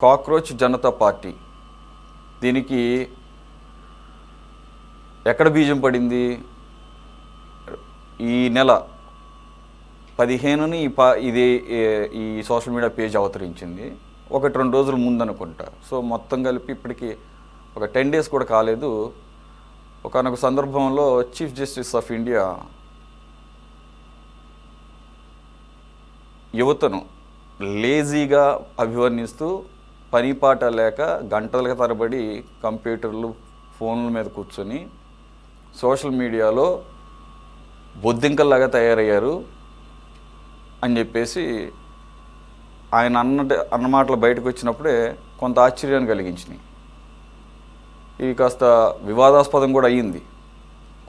Cockroach Janata party దీనికి ఎక్కడ బీజం పడింది? ఈ నెల 15ని ఇది ఈ సోషల్ మీడియా పేజ్ అవతరించింది. 1-2 రోజుల ముందు అనుకుంటా. సో మొత్తం కలిపి ఇప్పటికి ఒక 10 days కూడా కాలేదు. ఒకానొక సందర్భంలో చీఫ్ జస్టిస్ ఆఫ్ ఇండియా యువతను లేజీగా అభివర్ణిస్తూ పనిపాట లేక గంటల తరబడి కంప్యూటర్లు ఫోన్ల మీద కూర్చొని సోషల్ మీడియాలో బొద్దింకల్లాగా తయారయ్యారు అని చెప్పేసి ఆయన అన్న మాటలు బయటకు వచ్చినప్పుడే కొంత ఆశ్చర్యాన్ని కలిగించినాయి. ఇది కాస్త వివాదాస్పదం కూడా అయ్యింది.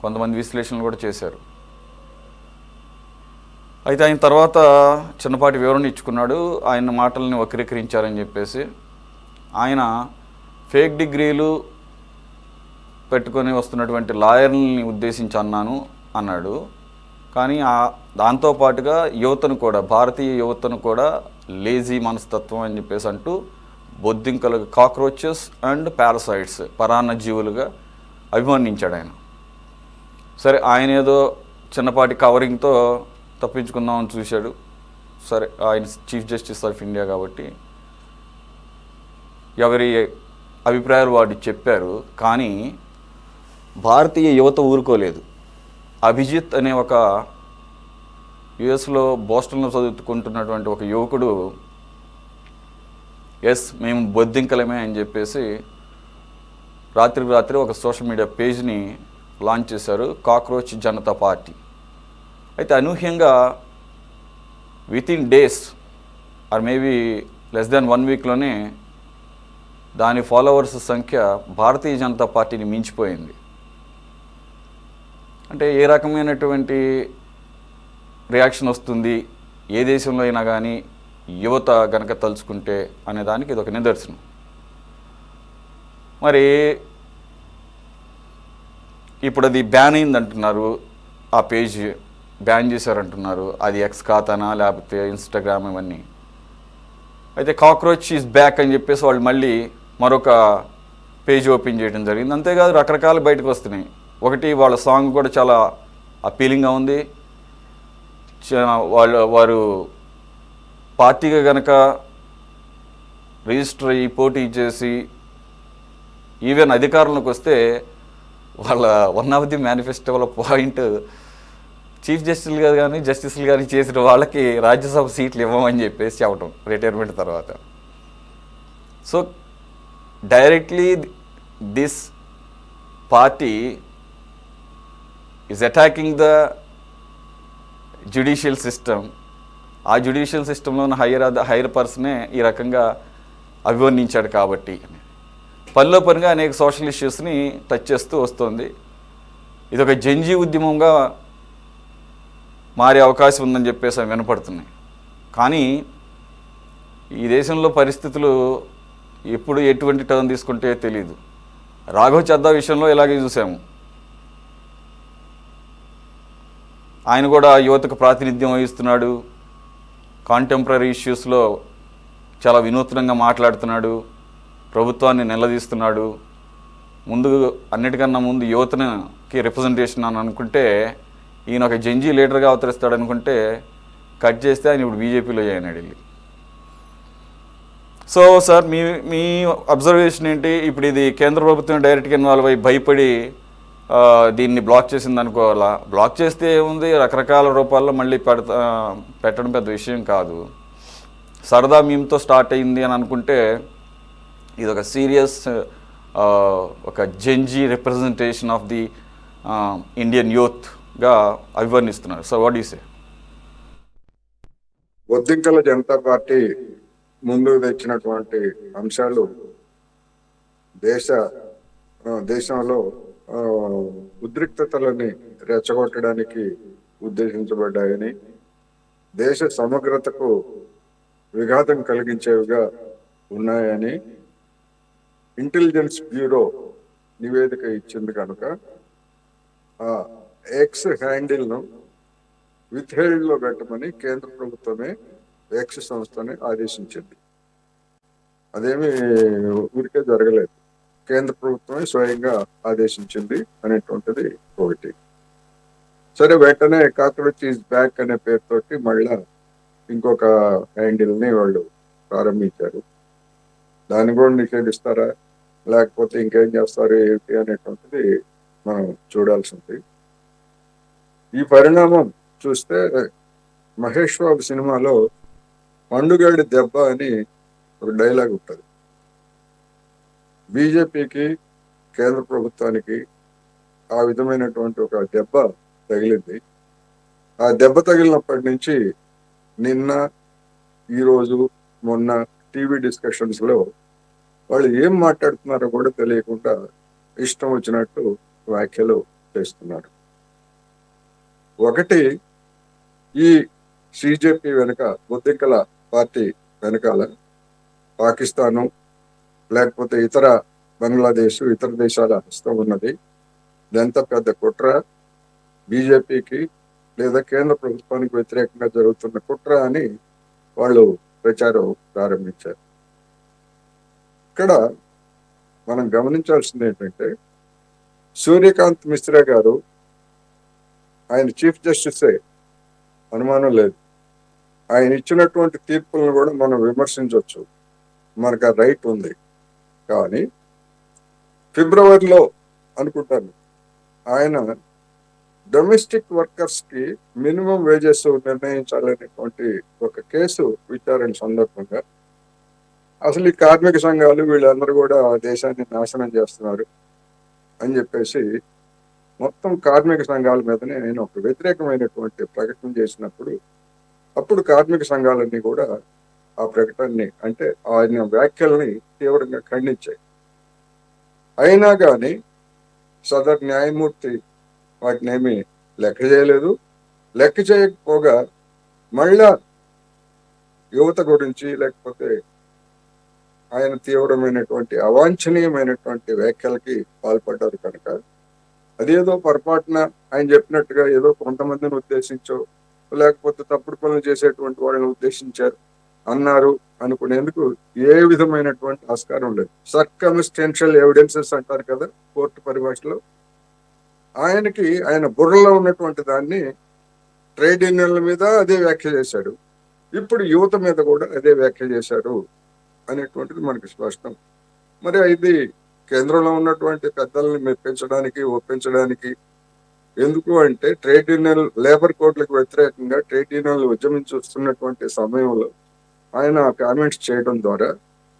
కొంతమంది విశ్లేషణలు కూడా చేశారు. అయితే ఆయన తర్వాత చిన్నపాటి వివరణ ఇచ్చుకున్నాడు. ఆయన మాటల్ని వక్రీకరించారని చెప్పేసి ఆయన ఫేక్ డిగ్రీలు పెట్టుకొని వస్తున్నటువంటి లాయర్లని ఉద్దేశించి అన్నాడు. కానీ దాంతోపాటుగా యువతను కూడా, భారతీయ యువతను కూడా లేజీ మనస్తత్వం అని చెప్పేసి అంటూ బొద్దింకలు, కాక్రోచెస్ అండ్ పారాసైట్స్, పరాన్న జీవులుగా అభివర్ణించాడు ఆయన. సరే, ఆయన ఏదో చిన్నపాటి కవరింగ్తో తప్పించుకుందామని చూశాడు. సరే, ఆయన చీఫ్ జస్టిస్ ఆఫ్ ఇండియా కాబట్టి ఎవరి అభిప్రాయాలు వాడు చెప్పారు. కానీ భారతీయ యువత ఊరుకోలేదు. అభిజిత్ అనే ఒక యుఎస్లో బోస్టన్లో చదువుకుంటున్నటువంటి ఒక యువకుడు మేము బొద్దింకలమే అని చెప్పేసి రాత్రికి రాత్రి ఒక సోషల్ మీడియా పేజ్ని లాంచ్ చేశారు, కాక్రోచ్ జనతా పార్టీ. అయితే అనూహ్యంగా within days or maybe less than 1 weekలోనే దాని ఫాలోవర్స్ సంఖ్య భారతీయ జనతా పార్టీని మించిపోయింది. అంటే ఏ రకమైనటువంటి రియాక్షన్ వస్తుంది ఏ దేశంలో అయినా కానీ యువత గనక తలుచుకుంటే అనే దానికి ఇది ఒక నిదర్శనం. మరి ఇప్పుడు అది బ్యాన్ అయింది అంటున్నారు, ఆ పేజ్ బ్యాన్ చేశారంటున్నారు. అది ఎక్స్ ఖాతానా లేకపోతే ఇన్స్టాగ్రామ్ ఇవన్నీ. అయితే కాక్రోచ్ ఈజ్ బ్యాక్ అని చెప్పేసి వాళ్ళు మళ్ళీ మరొక పేజ్ ఓపెన్ చేయడం జరిగింది. అంతేకాదు రకరకాలు బయటకు వస్తున్నాయి. ఒకటి, వాళ్ళ సాంగ్ కూడా చాలా అపీలింగ్గా ఉంది. వారు పార్టీగా కనుక రిజిస్టర్ అయ్యి పోటీ చేసి ఈవెన్ అధికారంలోకి వస్తే వాళ్ళ వన్ ఆఫ్ ది మేనిఫెస్టోల పాయింట్ చీఫ్ జస్టిస్లు కానీ చేసిన వాళ్ళకి రాజ్యసభ సీట్లు ఇవ్వమని చెప్పేసి చెప్పడం రిటైర్మెంట్ తర్వాత. So directly this party is attacking the judicial system. ఆ జ్యుడిషియల్ సిస్టంలో ఉన్న హైయర్ పర్సనే ఈ రకంగా అభివర్ణించాడు కాబట్టి పనిలో పనిగా అనేక సోషల్ ఇష్యూస్ని టచ్ చేస్తూ వస్తుంది. ఇది ఒక జంజీ ఉద్యమంగా మారే అవకాశం ఉందని చెప్పేసి వినపడుతున్నాయి. కానీ ఈ దేశంలో పరిస్థితులు ఎప్పుడు ఎటువంటి టర్న్ తీసుకుంటే తెలియదు. రాఘవ్ చద్దా విషయంలో ఇలాగే చూసాము. ఆయన కూడా యువతకు ప్రాతినిధ్యం వహిస్తున్నాడు, కాంటెంపరీ ఇష్యూస్లో చాలా వినూత్నంగా మాట్లాడుతున్నాడు, ప్రభుత్వాన్ని నిలదీస్తున్నాడు. అన్నిటికన్నా ముందు యువతకి రిప్రజెంటేషన్ అని అనుకుంటే ఈయన ఒక జంజీ లీడర్గా అవతరిస్తాడు అనుకుంటే కట్ చేస్తే ఆయన ఇప్పుడు బీజేపీలో జాయిన్ అయ్యాడు. సో సార్, మీ అబ్జర్వేషన్ ఏంటి? ఇప్పుడు ఇది కేంద్ర ప్రభుత్వం డైరెక్ట్గా ఇన్వాల్వ్ అయ్యి భయపడి దీన్ని బ్లాక్ చేసింది అనుకోవాలా? బ్లాక్ చేస్తే ఏముంది, రకరకాల రూపాల్లో మళ్ళీ పెట్టడం పెద్ద విషయం కాదు. సరదా మీమ్తో స్టార్ట్ అయింది అని అనుకుంటే ఇది ఒక సీరియస్ ఒక Gen Z representation of the Indian యూత్గా అభివర్ణిస్తున్నారు. So what you say? బొద్దింకల జనతా పార్టీ ముందుకు తెచ్చినటువంటి అంశాలు దేశంలో ఉద్రిక్తతలని రెచ్చగొట్టడానికి ఉద్దేశించబడ్డాయని, దేశ సమగ్రతకు విఘాతం కలిగించేవిగా ఉన్నాయని ఇంటెలిజెన్స్ బ్యూరో నివేదిక ఇచ్చింది. కనుక ఆ ఎక్స్ హ్యాండిల్ను విత్హెల్డ్లో పెట్టమని కేంద్ర ప్రభుత్వమే ఎక్స్ సంస్థని ఆదేశించింది. అదేమి ఊరికే జరగలేదు. కేంద్ర ప్రభుత్వమే స్వయంగా ఆదేశించింది అనేటువంటిది ఒకటి. సరే, వెంటనే కాక్రోచ్ ఈజ్ బ్యాక్ అనే పేరుతోటి మళ్ళా ఇంకొక హ్యాండిల్ ని వాళ్ళు ప్రారంభించారు. దాన్ని కూడా నిషేధిస్తారా, లేకపోతే ఇంకేం చేస్తారు ఏంటి అనేటువంటిది మనం చూడాల్సింది. ఈ పరిణామం చూస్తే మహేష్ బాబు సినిమాలో పండుగడి దెబ్బ అని ఒక డైలాగ్ ఉంటుంది. బీజేపీకి, కేంద్ర ప్రభుత్వానికి ఆ విధమైనటువంటి ఒక దెబ్బ తగిలింది. ఆ దెబ్బ తగిలినప్పటి నుంచి నిన్న, ఈరోజు, మొన్న టీవీ డిస్కషన్స్ లో వాళ్ళు ఏం మాట్లాడుతున్నారో కూడా తెలియకుండా ఇష్టం వచ్చినట్టు వ్యాఖ్యలు చేస్తున్నారు. ఒకటి, ఈ సిజేపీ వెనుక, బొద్దింకల పార్టీ వెనకాల పాకిస్తాను లేకపోతే ఇతర బంగ్లాదేశ్, ఇతర దేశాల హస్తం ఉన్నది. ఇదంతా పెద్ద కుట్ర, బీజేపీకి లేదా కేంద్ర ప్రభుత్వానికి వ్యతిరేకంగా జరుగుతున్న కుట్ర అని వాళ్ళు ప్రచారం ప్రారంభించారు. ఇక్కడ మనం గమనించాల్సింది ఏంటంటే, సూర్యకాంత్ మిశ్రా గారు, ఆయన చీఫ్ జస్టిసే, అనుమానం లేదు. ఆయన ఇచ్చినటువంటి తీర్పులను కూడా మనం విమర్శించవచ్చు, మనకు ఆ రైట్ ఉంది. కానీ ఫిబ్రవరిలో అనుకుంటాను ఆయన డొమెస్టిక్ వర్కర్స్ కి మినిమం వేజెస్ నిర్ణయించాలనేటువంటి ఒక కేసు విచారణ సందర్భంగా అసలు ఈ కార్మిక సంఘాలు వీళ్ళందరూ కూడా దేశాన్ని నాశనం చేస్తున్నారు అని చెప్పేసి మొత్తం కార్మిక సంఘాల మీదనే ఆయన ఒక వ్యతిరేకమైనటువంటి ప్రకటన చేసినప్పుడు, అప్పుడు కార్మిక సంఘాలన్నీ కూడా ఆ ప్రకటనని, అంటే ఆయన వ్యాఖ్యల్ని తీవ్రంగా ఖండించాయి. అయినా కానీ సదర్ న్యాయమూర్తి వాటిని ఏమీ లెక్క చేయలేదు. లెక్క చేయకపోగా మళ్ళా యువత గురించి, లేకపోతే ఆయన తీవ్రమైనటువంటి అవాంఛనీయమైనటువంటి వ్యాఖ్యలకి పాల్పడ్డారు కనుక, అదేదో పొరపాటున ఆయన చెప్పినట్టుగా ఏదో కొంతమందిని ఉద్దేశించో, లేకపోతే తప్పుడు పనులు చేసేటువంటి వాళ్ళని ఉద్దేశించారు అన్నారు అనుకునేందుకు ఏ విధమైనటువంటి ఆస్కారం లేదు. సర్కమ్స్టెన్షియల్ ఎవిడెన్సెస్ అంటారు కదా కోర్టు పరిభాషలో. ఆయనకి ఆయన బుర్రలో ఉన్నటువంటి దాన్ని ట్రేడ్ యూనియన్ల మీద అదే వ్యాఖ్య చేశాడు, ఇప్పుడు యువత మీద కూడా అదే వ్యాఖ్య చేశారు అనేటువంటిది మనకి స్పష్టం. మరి ఇది కేంద్రంలో ఉన్నటువంటి పెద్దల్ని మెప్పించడానికి, ఒప్పించడానికి ఎందుకు అంటే, ట్రేడ్ యూనియన్ లేబర్ కోడ్లకు వ్యతిరేకంగా ట్రేడ్ యూనియన్లు ఉద్యమించి వస్తున్నటువంటి సమయంలో ఆయన కామెంట్స్ చేయడం ద్వారా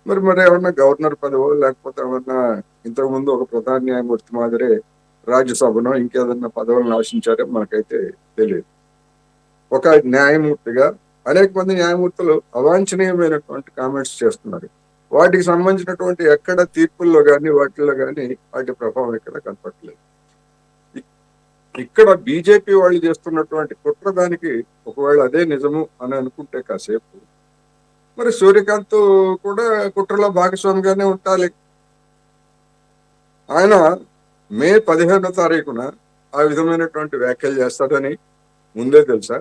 మరి ఏమన్నా గవర్నర్ పదవో, లేకపోతే ఏమన్నా ఇంతకుముందు ఒక ప్రధాన న్యాయమూర్తి మాదిరే రాజ్యసభనో ఇంకేదన్నా పదవులను ఆశించారో మనకైతే తెలియదు. ఒక న్యాయమూర్తిగా అనేక మంది న్యాయమూర్తులు అవాంఛనీయమైనటువంటి కామెంట్స్ చేస్తున్నారు. వాటికి సంబంధించినటువంటి ఎక్కడ తీర్పుల్లో కానీ వాటిల్లో కానీ వాటి ప్రభావం ఇక్కడ కనపడలేదు. ఇక్కడ బీజేపీ వాళ్ళు చేస్తున్నటువంటి కుట్ర, దానికి ఒకవేళ అదే నిజము అని అనుకుంటే కాసేపు, మరి సూర్యకాంత్ కూడా కుట్రలో భాగస్వామిగానే ఉండాలి. ఆయన మే 15వ తారీఖున ఆ విధమైనటువంటి వ్యాఖ్యలు చేస్తాడని ముందే తెలుసా?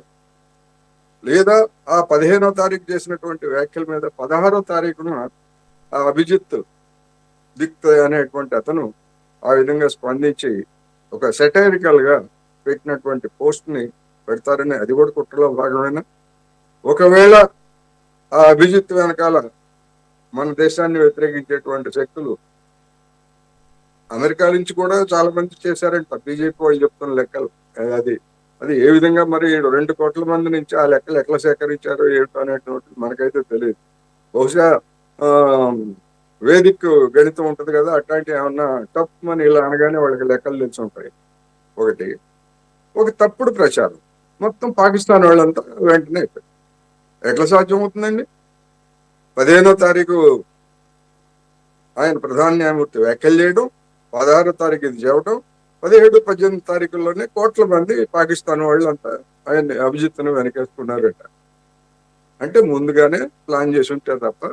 లేదా ఆ 15వ తారీఖు చేసినటువంటి వ్యాఖ్యల మీద 16వ తారీఖున ఆ అభిజిత్ దిక్త్ అనేటువంటి అతను ఆ విధంగా స్పందించి ఒక సెటైరికల్ గా పెట్టినటువంటి పోస్ట్ ని పెడతారని, అది కూడా కుట్రలో భాగమైన? ఒకవేళ ఆ అభిజిత్ వెనకాల మన దేశాన్ని వ్యతిరేకించేటువంటి శక్తులు అమెరికా నుంచి కూడా చాలా మంది చేశారంట, బీజేపీ వాళ్ళు చెప్తున్న లెక్కలు. అది అది ఏ విధంగా మరి 2 కోట్ల మంది నుంచి ఆ లెక్కలు ఎట్లా సేకరించారో ఏమిటో అనేటువంటి మనకైతే తెలియదు. బహుశా వేదిక్ గణితం ఉంటది కదా, అట్లాంటి ఏమన్నా టఫ్ మని ఇలా అనగానే వాళ్ళకి లెక్కలు తెలిసి ఉంటాయి. ఒక తప్పుడు ప్రచారం మొత్తం పాకిస్తాన్ వాళ్ళంతా వెంటనే అయిపోయి ఎట్లా సాధ్యం అవుతుందండి? 15వ తారీఖు ఆయన ప్రధాన న్యాయమూర్తి వ్యాఖ్యలు చేయడం, 16వ తారీఖు ఇది చెప్పడం, 17, 18 తారీఖుల్లోనే కోట్ల మంది పాకిస్తాన్ వాళ్ళు అంతా ఆయన అభిజిత్తును వెనకేసుకున్నారట. అంటే ముందుగానే ప్లాన్ చేసి ఉంటే తప్ప,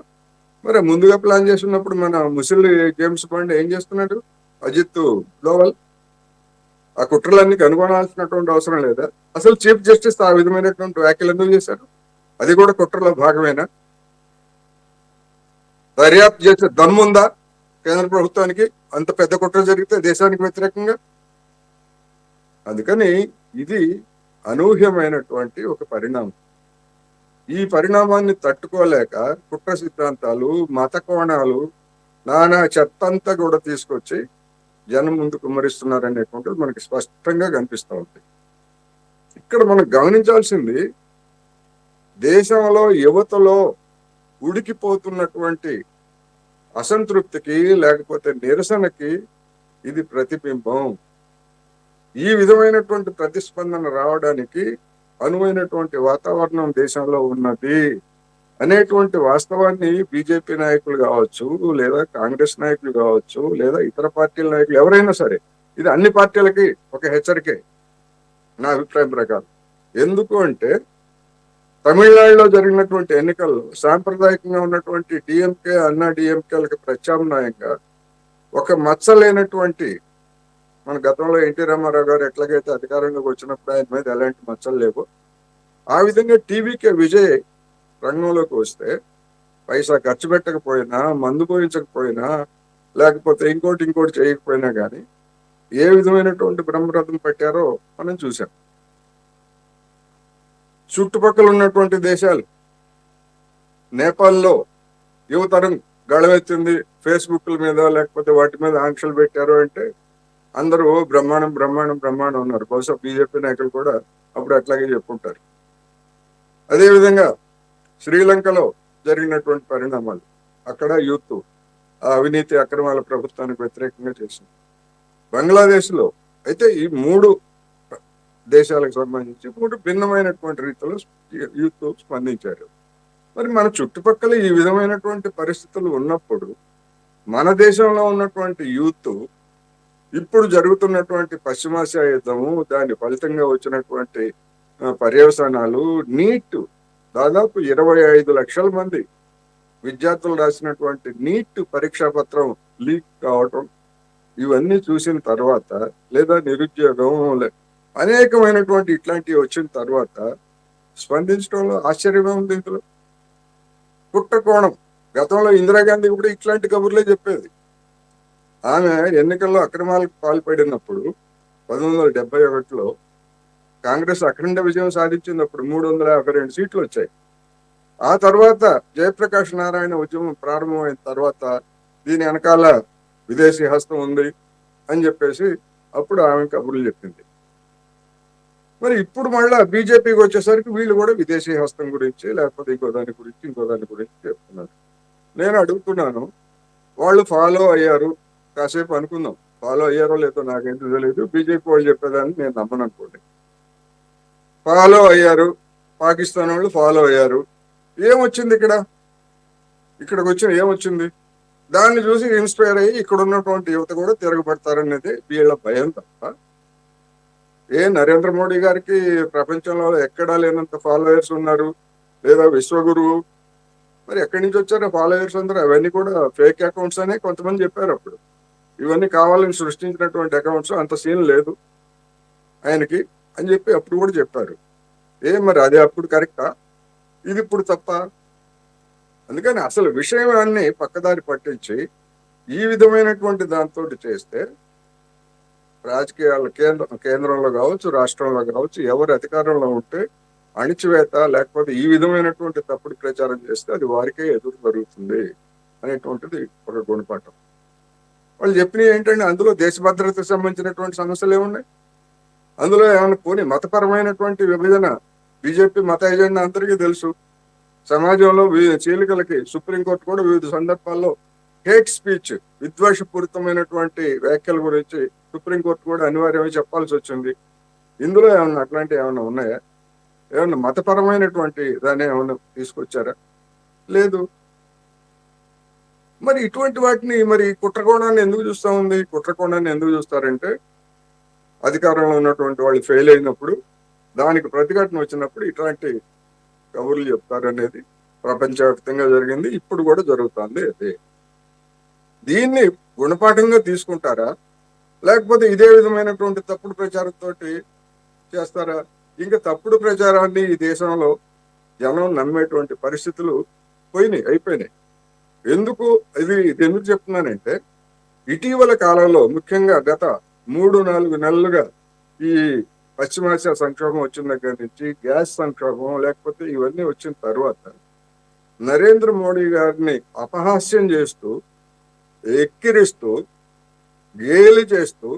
మరి ముందుగా ప్లాన్ చేసి ఉన్నప్పుడు మన ముసిలి జేమ్స్ బాండ్ ఏం చేస్తున్నాడు? అజిత్ డోవల్ ఆ కుట్రలన్నీ కనుగొనాల్సినటువంటి అవసరం లేదా? అసలు చీఫ్ జస్టిస్ ఆ విధమైనటువంటి వ్యాఖ్యలు ఎందుకు చేశారు? అది కూడా కుట్రలో భాగమేనా? దర్యాప్తు చేసే దమ్ముందా కేంద్ర ప్రభుత్వానికి? అంత పెద్ద కుట్ర జరిగితే దేశానికి వ్యతిరేకంగా. అందుకని ఇది అనూహ్యమైనటువంటి ఒక పరిణామం. ఈ పరిణామాన్ని తట్టుకోలేక కుట్ర సిద్ధాంతాలు, మత కోణాలు, నానా చెత్తంతా కూడా తీసుకొచ్చి జనం ముందు కుమ్మరిస్తున్నారనేటువంటిది మనకి స్పష్టంగా కనిపిస్తూ ఉంది. ఇక్కడ మనం గమనించాల్సింది, దేశంలో యువతలో ఉడికిపోతున్నటువంటి అసంతృప్తికి లేకపోతే నిరసనకి ఇది ప్రతిబింబం. ఈ విధమైనటువంటి ప్రతిస్పందన రావడానికి అనువైనటువంటి వాతావరణం దేశంలో ఉన్నది అనేటువంటి వాస్తవాన్ని బీజేపీ నాయకులు కావచ్చు, లేదా కాంగ్రెస్ నాయకులు కావచ్చు, లేదా ఇతర పార్టీల నాయకులు ఎవరైనా సరే, ఇది అన్ని పార్టీలకి ఒక హెచ్చరికే నా అభిప్రాయం ప్రకారం. ఎందుకు అంటే, తమిళనాడులో జరిగినటువంటి ఎన్నికల్లో సాంప్రదాయకంగా ఉన్నటువంటి డిఎంకే, అన్నా డిఎంకేలకు ప్రత్యామ్నాయంగా ఒక మచ్చ లేనటువంటి, మన గతంలో ఎన్టీ రామారావు గారు ఎట్లాగైతే అధికారంలోకి వచ్చినప్పుడు ఆయన మీద ఎలాంటి మచ్చలు లేవు, ఆ విధంగా టీవీకే విజయ్ రంగంలోకి వస్తే పైసా ఖర్చు పెట్టకపోయినా, మందు పోయించకపోయినా, లేకపోతే ఇంకోటి చేయకపోయినా కానీ ఏ విధమైనటువంటి బ్రహ్మరథం పట్టారో మనం చూసాం. చుట్టుపక్కల ఉన్నటువంటి దేశాలు, నేపాల్లో యువతరం గళమెత్తింది, ఫేస్బుక్ల మీద లేకపోతే వాటి మీద ఆంక్షలు పెట్టారు అంటే అందరూ బ్రహ్మాండం బ్రహ్మాండం బ్రహ్మాండం ఉన్నారు. బహుశా బీజేపీ నాయకులు కూడా అప్పుడు అట్లాగే చెప్పుకుంటారు. అదేవిధంగా శ్రీలంకలో జరిగినటువంటి పరిణామాలు, అక్కడ యూత్ ఆ అవినీతి అక్రమాల ప్రభుత్వానికి వ్యతిరేకంగా చేసింది. బంగ్లాదేశ్లో అయితే ఈ 3 దేశాలకు సంబంధించి 3 భిన్నమైనటువంటి రీతిలో యూత్ స్పందించారు. మరి మన చుట్టుపక్కల ఈ విధమైనటువంటి పరిస్థితులు ఉన్నప్పుడు మన దేశంలో ఉన్నటువంటి యూత్ ఇప్పుడు జరుగుతున్నటువంటి పశ్చిమాసియా యుద్ధము, దాని ఫలితంగా వచ్చినటువంటి పర్యవసానాలు, నీట్ దాదాపు 25 లక్షల మంది విద్యార్థులు రాసినటువంటి నీట్ పరీక్షా పత్రం లీక్ కావటం, ఇవన్నీ చూసిన తర్వాత, లేదా నిరుద్యోగం, అనేకమైనటువంటి ఇట్లాంటివి వచ్చిన తర్వాత స్పందించడంలో ఆశ్చర్యమే ఉంది. ఇందులో కుట్రకోణం. గతంలో ఇందిరాగాంధీ కూడా ఇట్లాంటి కబుర్లే చెప్పేది. ఆమె ఎన్నికల్లో అక్రమాలకు పాల్పడినప్పుడు 1971లో కాంగ్రెస్ అఖండ విజయం సాధించినప్పుడు 352 సీట్లు వచ్చాయి. ఆ తర్వాత జయప్రకాష్ నారాయణ ఉద్యమం ప్రారంభమైన తర్వాత దీని వెనకాల విదేశీ హస్తం ఉంది అని చెప్పేసి అప్పుడు ఆమె కబుర్లు చెప్పింది. మరి ఇప్పుడు మళ్ళా బీజేపీకి వచ్చేసరికి వీళ్ళు కూడా విదేశీ హస్తం గురించి, లేకపోతే ఇంకో దాని గురించి చెప్తున్నారు. నేను అడుగుతున్నాను, వాళ్ళు ఫాలో అయ్యారు, కాసేపు అనుకుందాం, ఫాలో అయ్యారో లేదో నాకేంటో తెలియదు, బీజేపీ వాళ్ళు చెప్పేదాన్ని నేను నమ్మను అనుకోండి. ఫాలో అయ్యారు, పాకిస్తాన్ వాళ్ళు ఫాలో అయ్యారు, ఏమొచ్చింది ఇక్కడికి వచ్చిన ఏమొచ్చింది? దాన్ని చూసి ఇన్స్పైర్ అయ్యి ఇక్కడ ఉన్నటువంటి యువత కూడా తిరగబడతారనేది వీళ్ళ భయం తప్ప, నరేంద్ర మోడీ గారికి ప్రపంచంలో ఎక్కడా లేనంత ఫాలోయర్స్ ఉన్నారు, లేదా విశ్వగురువు, మరి ఎక్కడి నుంచి వచ్చారో ఫాలోయర్స్ అందరూ? అవన్నీ కూడా ఫేక్ అకౌంట్స్ అనే కొంతమంది చెప్పారు అప్పుడు. ఇవన్నీ కావాలని సృష్టించినటువంటి అకౌంట్స్, అంత సీన్ లేదు ఆయనకి అని చెప్పి అప్పుడు కూడా చెప్పారు. మరి అది అప్పుడు కరెక్టా, ఇది ఇప్పుడు తప్ప? అందుకని అసలు విషయాన్ని పక్కదారి పట్టించి ఈ విధమైనటువంటి దాంతో చేస్తే రాజకీయాలు కేంద్రంలో కావచ్చు, రాష్ట్రంలో కావచ్చు, ఎవరు అధికారంలో ఉంటే అణిచివేత, లేకపోతే ఈ విధమైనటువంటి తప్పుడు ప్రచారం చేస్తే అది వారికే ఎదురు జరుగుతుంది అనేటువంటిది ఒక గుణపాఠం. వాళ్ళు చెప్పినవి ఏంటంటే, అందులో దేశ భద్రతకు సంబంధించినటువంటి సమస్యలు ఏమున్నాయి? అందులో ఏమైనా పోనీ మతపరమైనటువంటి విభజన, బీజేపీ మత ఎజెండా అందరికీ తెలుసు. సమాజంలో చీలికలకి సుప్రీంకోర్టు కూడా వివిధ సందర్భాల్లో హేట్ స్పీచ్, విద్వేషపూరితమైనటువంటి వ్యాఖ్యల గురించి సుప్రీంకోర్టు కూడా అనివార్యమై చెప్పాల్సి వచ్చింది. ఇందులో ఏమన్నా అట్లాంటివి ఏమైనా ఉన్నాయా? ఏమన్నా మతపరమైనటువంటి దాన్ని ఏమన్నా తీసుకొచ్చారా? లేదు. మరి ఇటువంటి వాటిని, మరి కుట్రకోణాన్ని ఎందుకు చూస్తా ఉంది? కుట్రకోణాన్ని ఎందుకు చూస్తారంటే, అధికారంలో ఉన్నటువంటి వాళ్ళు ఫెయిల్ అయినప్పుడు, దానికి ప్రతిఘటన వచ్చినప్పుడు ఇట్లాంటి కబుర్లు చెప్తారనేది ప్రపంచవ్యాప్తంగా జరిగింది, ఇప్పుడు కూడా జరుగుతుంది. అదే దీన్ని గుణపాఠంగా తీసుకుంటారా, లేకపోతే ఇదే విధమైనటువంటి తప్పుడు ప్రచారంతో చేస్తారా? ఇంకా తప్పుడు ప్రచారాన్ని ఈ దేశంలో జనం నమ్మేటువంటి పరిస్థితులు అయిపోయినాయి. ఎందుకు ఇది ఎందుకు చెప్తున్నానంటే, ఇటీవల కాలంలో ముఖ్యంగా గత 3-4 నెలలుగా ఈ పశ్చిమాసియా సంక్షోభం వచ్చిన దగ్గర నుంచి, గ్యాస్ సంక్షోభం లేకపోతే ఇవన్నీ వచ్చిన తర్వాత నరేంద్ర మోడీ గారిని అపహాస్యం చేస్తూ, ఎక్కిరిస్తూ, గేలి చేస్తూ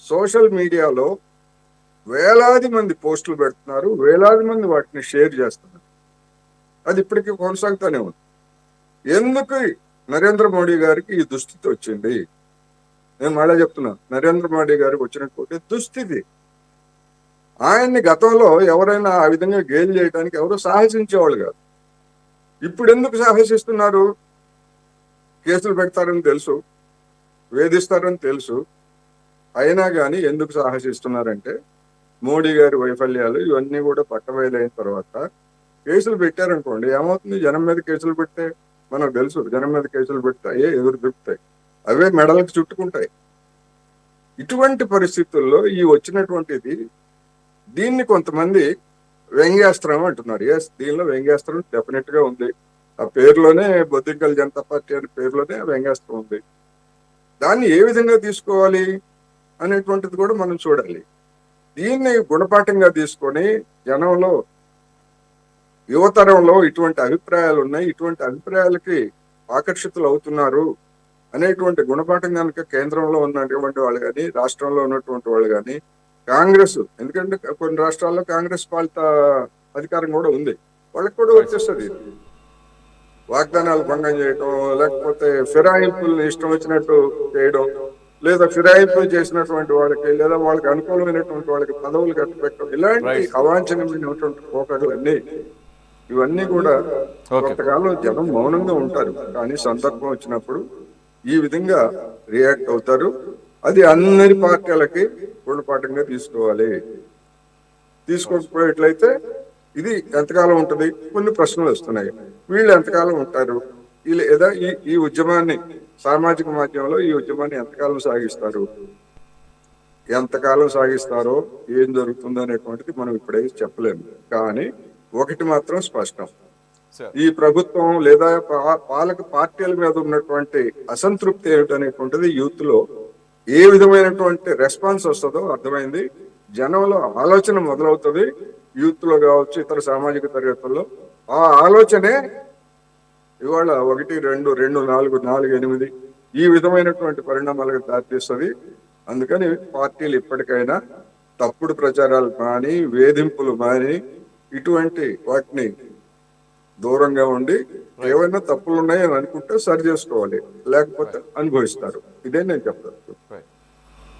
సోషల్ మీడియాలో వేలాది మంది పోస్టులు పెడుతున్నారు, వేలాది మంది వాటిని షేర్ చేస్తున్నారు. అది ఇప్పటికీ కొనసాగుతూనే ఉంది. ఎందుకు నరేంద్ర మోడీ గారికి ఈ దుస్థితి వచ్చింది? నేను మళ్ళీ చెప్తున్నా, నరేంద్ర మోడీ గారికి వచ్చినటువంటి దుస్థితి. ఆయన్ని గతంలో ఎవరైనా ఆ విధంగా గేలి చేయడానికి ఎవరు సాహసించేవాళ్ళు కాదు. ఇప్పుడు ఎందుకు సాహసిస్తున్నారు? కేసులు పెడతారని తెలుసు, వేధిస్తారని తెలుసు, అయినా కానీ ఎందుకు సాహసిస్తున్నారంటే మోడీ గారి వైఫల్యాలు ఇవన్నీ కూడా పట్టబయలైన తర్వాత కేసులు పెట్టారనుకోండి, ఏమవుతుంది? జనం మీద కేసులు పెడితే మనకు తెలుసు, జనం మీద కేసులు పెడతాయి, ఎదురు దొరుకుతాయి, అవే మెడలకు చుట్టుకుంటాయి. ఇటువంటి పరిస్థితుల్లో ఈ వచ్చినటువంటిది, దీన్ని కొంతమంది వ్యంగ్యాస్త్రం అంటున్నారు. ఎస్, దీనిలో వ్యంగ్యాస్త్రం డెఫినెట్ గా ఉంది. ఆ పేరులోనే బొద్దింకల జనతా పార్టీ అనే పేరులోనే వ్యంగ్యాస్త్రం ఉంది. దాన్ని ఏ విధంగా తీసుకోవాలి అనేటువంటిది కూడా మనం చూడాలి. దీన్ని గుణపాఠంగా తీసుకొని జనంలో, యువతరంలో ఇటువంటి అభిప్రాయాలు ఉన్నాయి, ఇటువంటి అభిప్రాయాలకి ఆకర్షితులు అవుతున్నారు అనేటువంటి గుణపాఠం కనుక కేంద్రంలో ఉన్నటువంటి వాళ్ళు కానీ, రాష్ట్రంలో ఉన్నటువంటి వాళ్ళు కానీ, కాంగ్రెస్, ఎందుకంటే కొన్ని రాష్ట్రాల్లో కాంగ్రెస్ పాలిత అధికారం కూడా ఉంది, వాళ్ళకి కూడా వచ్చేస్తుంది. వాగ్దానాలు భంగం చేయటం, లేకపోతే ఫిరాయింపుల్ని ఇష్టం వచ్చినట్టు చేయడం, లేదా ఫిరాయింపులు చేసినటువంటి వాళ్ళకి, లేదా వాళ్ళకి అనుకూలమైనటువంటి వాళ్ళకి పదవులు కట్టబెట్టడం, ఇలాంటి అవాంఛనీయమైనటువంటి పోకడలన్నీ, ఇవన్నీ కూడా కొంతకాలం జనం మౌనంగా ఉంటారు, కానీ సందర్భం వచ్చినప్పుడు ఈ విధంగా రియాక్ట్ అవుతారు. అది అన్ని పార్టీలకి గుణపాఠంగా తీసుకోవాలి. తీసుకోకపోయేట్లయితే ఇది ఎంతకాలం ఉంటుంది? కొన్ని ప్రశ్నలు వస్తున్నాయి. వీళ్ళు ఎంతకాలం ఉంటారు? లేదా ఈ ఉద్యమాన్ని, సామాజిక మాధ్యమంలో ఈ ఉద్యమాన్ని ఎంతకాలం సాగిస్తారు? ఎంతకాలం సాగిస్తారో, ఏం జరుగుతుందో అనేటువంటిది మనం ఇప్పుడే చెప్పలేము. కానీ ఒకటి మాత్రం స్పష్టం, ఈ ప్రభుత్వం లేదా పాలక పార్టీల మీద ఉన్నటువంటి అసంతృప్తి ఏమిటనేటువంటిది యూత్ లో ఏ విధమైనటువంటి రెస్పాన్స్ వస్తుందో అర్థమైంది. జనంలో ఆలోచన మొదలవుతుంది, యూత్ లో కావచ్చు, ఇతర సామాజిక తరగతుల్లో. ఆ ఆలోచనే ఇవాళ 1, 2, 2, 4, 4, 8 ఈ విధమైనటువంటి పరిణామాలకు దారితీస్తుంది. అందుకని పార్టీలు ఇప్పటికైనా తప్పుడు ప్రచారాలు మాని, వేధింపులు మాని, ఇటువంటి వాటిని దూరంగా ఉండి, ఏవైనా తప్పులు ఉన్నాయని అనుకుంటే సరి చేసుకోవాలి, లేకపోతే అనుభవిస్తారు. ఇదే నేను చెప్తాను.